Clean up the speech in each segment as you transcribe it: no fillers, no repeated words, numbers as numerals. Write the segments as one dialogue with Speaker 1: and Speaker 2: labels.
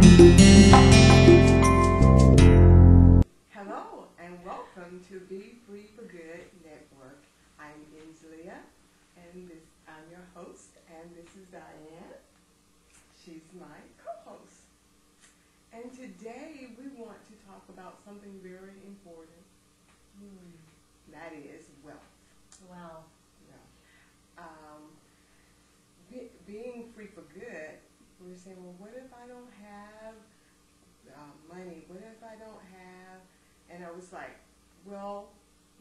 Speaker 1: Hello and welcome to Be Free for Good Network. I'm Inzlea and I'm your host, and this is Diane. She's my co-host. And today we want to talk about something very important. That is wealth.
Speaker 2: Wow.
Speaker 1: Being free for good, we were saying, well, what if I don't have money? What if I don't have? And I was like, well,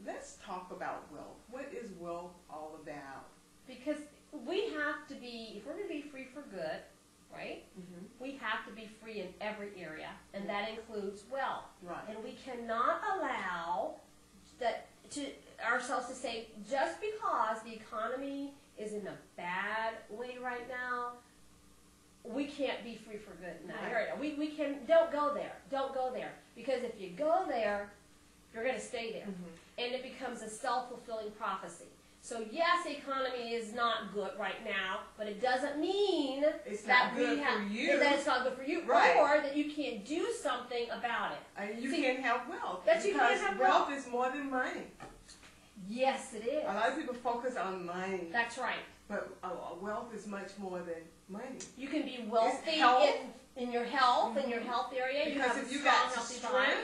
Speaker 1: let's talk about wealth. What is wealth all about?
Speaker 2: Because we have to be, if we're going to be free for good, right? We have to be free in every area, and that includes wealth.
Speaker 1: Right.
Speaker 2: And we cannot allow that ourselves to say, just because the economy is in a bad way right now, we can't be free for good in that area. Don't go there. Don't go there. Because if you go there, you're going to stay there. And it becomes a self-fulfilling prophecy. So yes, the economy is not good right now, but it doesn't mean that it's not good for you, or that you can't do something about it.
Speaker 1: You can't have wealth.
Speaker 2: Because
Speaker 1: wealth is more than money.
Speaker 2: Yes, it is.
Speaker 1: A lot of people focus on money.
Speaker 2: That's right.
Speaker 1: But wealth is much more than money.
Speaker 2: You can be wealthy in your health, in your health area.
Speaker 1: Because
Speaker 2: you have
Speaker 1: if you
Speaker 2: strong,
Speaker 1: got
Speaker 2: healthy
Speaker 1: strength,
Speaker 2: body.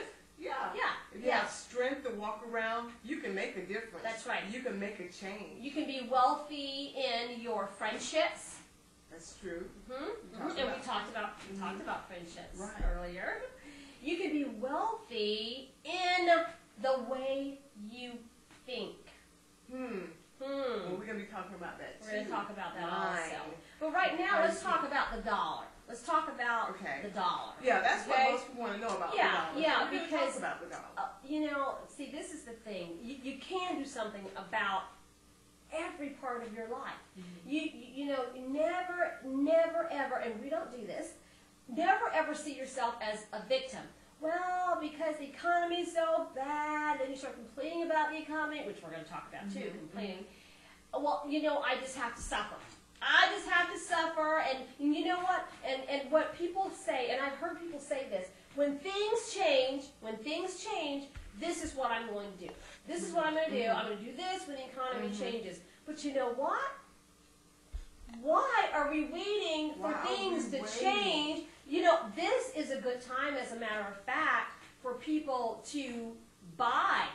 Speaker 1: if you have strength to walk around, you can make a difference.
Speaker 2: That's right.
Speaker 1: You can make a change.
Speaker 2: You can be wealthy in your friendships.
Speaker 1: That's true.
Speaker 2: And we talked about friendships earlier. You can be wealthy in the way you think.
Speaker 1: Well, we're going to be talking about that too.
Speaker 2: We're going to talk about that also. But right now, let's talk about the dollar. Let's talk about the dollar.
Speaker 1: Yeah, that's what most people want to know about the dollar.
Speaker 2: Yeah, because
Speaker 1: talk about the dollar.
Speaker 2: See, this is the thing. You can do something about every part of your life. You never ever, and we don't do this, never ever see yourself as a victim. Well, because the economy is so bad, and you start complaining about the economy, which we're going to talk about too, complaining. Well, I just have to suffer. I just have to suffer, and you know what? And what people say, and I've heard people say this, when things change, this is what I'm going to do. This is what I'm going to do. I'm going to do this when the economy changes. But you know what? Why are we waiting for things to change? This is a good time, as a matter of fact, for people to buy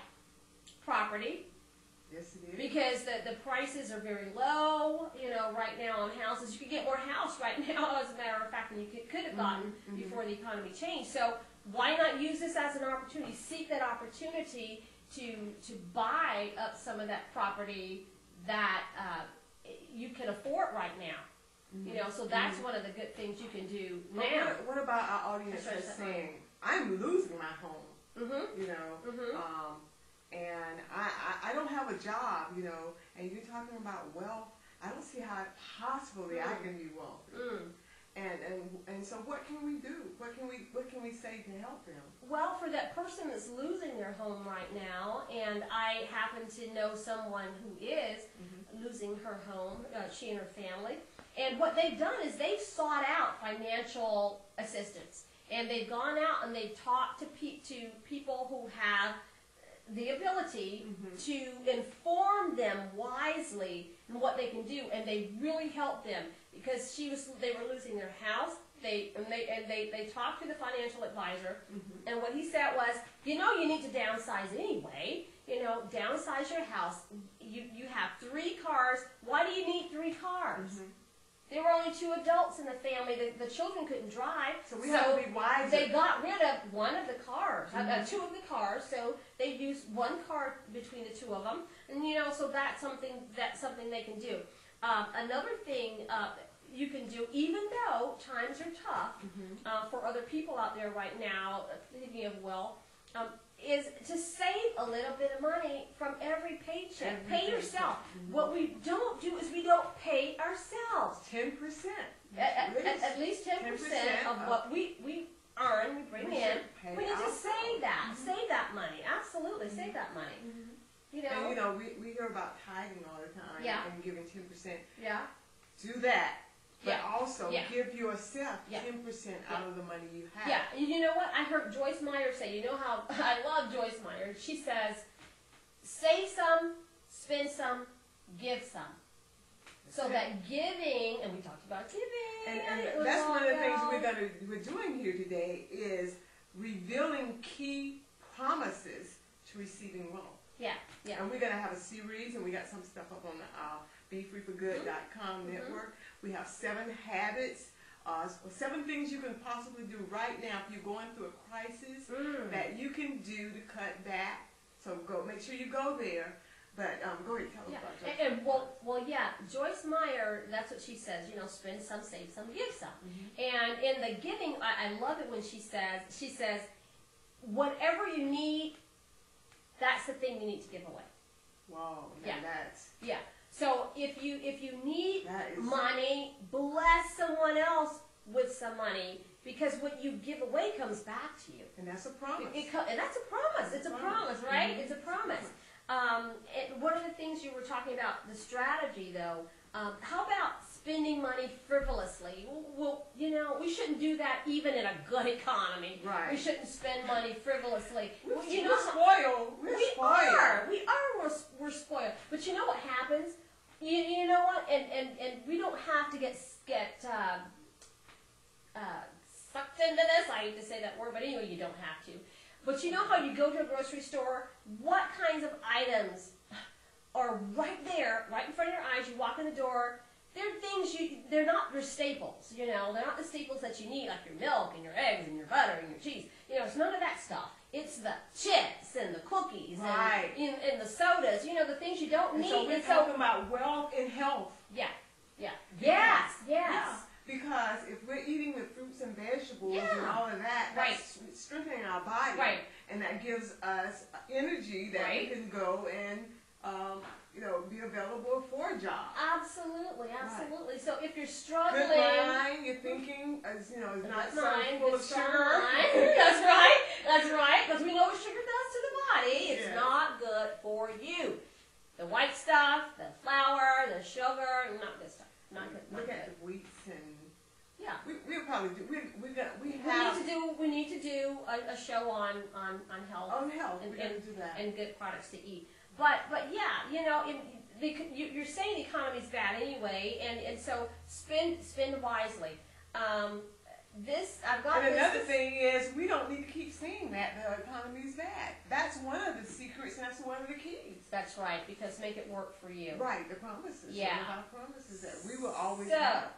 Speaker 2: property.
Speaker 1: Yes, it is.
Speaker 2: Because the prices are very low, right now on houses. You could get more house right now, as a matter of fact, than you could have gotten before the economy changed. So why not use this as an opportunity? Seek that opportunity to buy up some of that property that you can afford right now. So that's one of the good things you can do now.
Speaker 1: What about our audience that's saying, I'm losing my home, and I don't have a job, and you're talking about wealth. I don't see how possibly I can be wealthy. And so what can we do? What can we say to help them?
Speaker 2: Well, for that person that's losing their home right now, and I happen to know someone who is losing her home, she and her family, and what they've done is they've sought out financial assistance, and they've gone out and they've talked to people who have the ability to inform them wisely in what they can do, and they really helped them because they were losing their house. They talked to the financial advisor, and what he said was, you need to downsize anyway. Downsize your house. You have 3 cars. Why do you need 3 cars? There were only 2 adults in the family. The children couldn't drive. So we have to be wiser. They got rid of one of the cars, 2 of the cars. So they used 1 car between the 2 of them, and so that's something they can do. Another thing you can do, even though times are tough for other people out there right now, thinking of wealth, is to save a little bit of money from every paycheck. Pay yourself. What we don't do is we don't pay ourselves.
Speaker 1: 10%.
Speaker 2: At least 10% of what we earn, we bring in. We need to save that. Save that money. Absolutely, save that money.
Speaker 1: And we hear about tithing all the time and giving 10%.
Speaker 2: Yeah.
Speaker 1: Do that. but also
Speaker 2: Yeah.
Speaker 1: give yourself
Speaker 2: Yeah.
Speaker 1: 10% out of the money you have.
Speaker 2: Yeah, you know what? I heard Joyce Meyer say, you know how I love Joyce Meyer. She says, save some, spend some, give some. So that giving, and we talked about giving.
Speaker 1: And that's one of the things we're doing here today is revealing key promises to receiving wealth.
Speaker 2: Yeah, yeah.
Speaker 1: And we're going to have a series, and we got some stuff up on the BeFreeForGood.com network. We have 7 habits, 7 things you can possibly do right now if you're going through a crisis that you can do to cut back. So make sure you go there. But go ahead, tell us about Joyce.
Speaker 2: And Joyce Meyer, that's what she says, spend some, save some, give some. And in the giving, I love it when she says, whatever you need, that's the thing you need to give away.
Speaker 1: Wow, that's...
Speaker 2: Yeah. So if you need money, bless someone else with some money, because what you give away comes back to you.
Speaker 1: And that's a promise.
Speaker 2: And that's a promise. It's a promise, right? It's a promise. And one of the things you were talking about, the strategy, though, how about spending money frivolously? Well, we shouldn't do that even in a good economy.
Speaker 1: Right.
Speaker 2: We shouldn't spend money frivolously.
Speaker 1: We're spoiled.
Speaker 2: We're spoiled. But you know what happens? You know what? And we don't have to get sucked into this. I hate to say that word, but anyway, you don't have to. But you know how you go to a grocery store, what kinds of items are right there, right in front of your eyes, you walk in the door, they're things they're not your staples, they're not the staples that you need, like your milk and your eggs and your butter and your cheese. It's none of that stuff. It's the chips and the cookies and the sodas, the things you don't need.
Speaker 1: So we're talking about wealth and health.
Speaker 2: Yeah. Yes.
Speaker 1: Yeah. Because if we're eating the fruits and vegetables and all of that, that's strengthening our body.
Speaker 2: Right.
Speaker 1: And that gives us energy that we can go and, be available for a job.
Speaker 2: Absolutely. Right. So if you're struggling...
Speaker 1: Good mind, your thinking is not so full of sugar.
Speaker 2: That's right. Because we know what sugar does to the body. It's not good for you. The white stuff, the flour, the sugar, not good stuff. Not good.
Speaker 1: Look at the wheats and...
Speaker 2: Yeah.
Speaker 1: We'll probably do...
Speaker 2: We need to do a show on health.
Speaker 1: On health. We're going to do that.
Speaker 2: And good products to eat. But you're saying the economy's bad anyway, and so spend wisely.
Speaker 1: Another thing is we don't need to keep saying that the economy's bad. That's one of the secrets, and that's one of the keys.
Speaker 2: That's right, because make it work for you.
Speaker 1: Right, the promises.
Speaker 2: Yeah.
Speaker 1: Our promises that we will always have.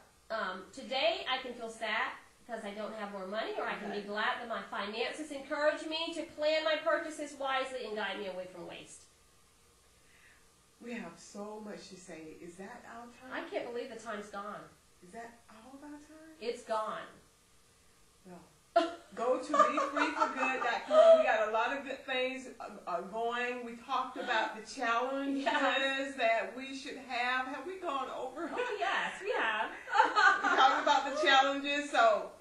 Speaker 2: Today I can feel sad because I don't have more money, or I can be glad that my finances encourage me to plan my purchases wisely and guide me away from waste.
Speaker 1: We have so much to say. Is that our time?
Speaker 2: I can't believe the time's gone.
Speaker 1: Is that all of our time?
Speaker 2: It's gone.
Speaker 1: Well, go to BeFreeForGood.com. We got a lot of good things going. We talked about the challenges that we should have. Have we gone over?
Speaker 2: Oh, yes, we have.
Speaker 1: We talked about the challenges. So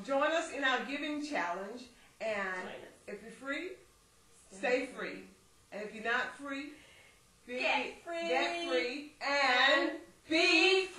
Speaker 1: join us in our giving challenge. And if you're free, stay free. And if you're not free,
Speaker 2: get free.
Speaker 1: Get free and be free.